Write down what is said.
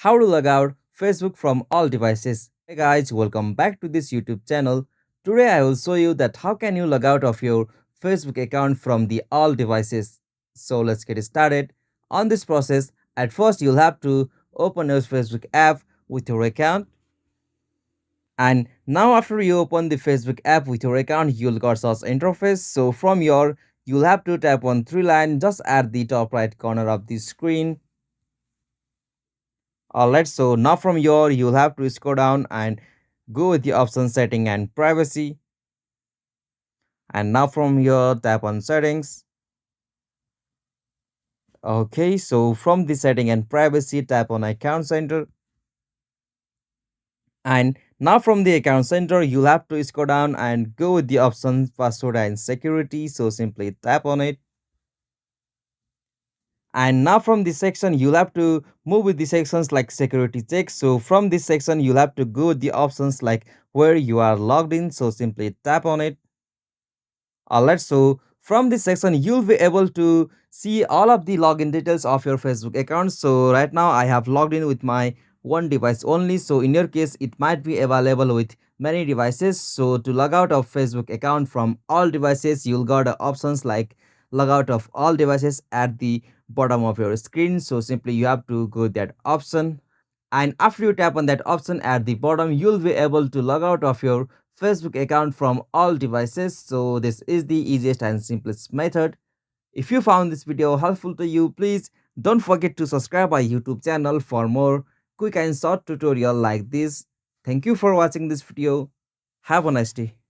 how to log out Facebook from all devices. Hey guys, welcome back to this YouTube channel. Today I will show you that how can you log out of your Facebook account from the all devices. So let's get started. On this process, at first you'll have to open your Facebook app with your account. And now after you open the Facebook app with your account, you'll got such interface. So from your, you'll have to tap on three line just at the top right corner of the screen. Alright, so now from here you'll have to scroll down and go with the option setting and privacy. And now from here tap on settings. Okay, so from the setting and privacy tap on account center. And now from the account center you'll have to scroll down and go with the options password and security. So simply tap on it. And now from this section you'll have to move with the sections like security check. So from this section you'll have to go with the options like where you are logged in. So simply tap on it. Alright, so from this section you'll be able to see all of the login details of your Facebook account. So right now I have logged in with my one device only. So in your case it might be available with many devices. So to log out of Facebook account from all devices, you'll got options like log out of all devices at the bottom of your screen. So simply you have to go that option, and after you tap on that option at the bottom you'll be able to log out of your Facebook account from all devices. So this is the easiest and simplest method. If you found this video helpful to you, please don't forget to subscribe my YouTube channel for more quick and short tutorial like this. Thank you for watching this video. Have a nice day.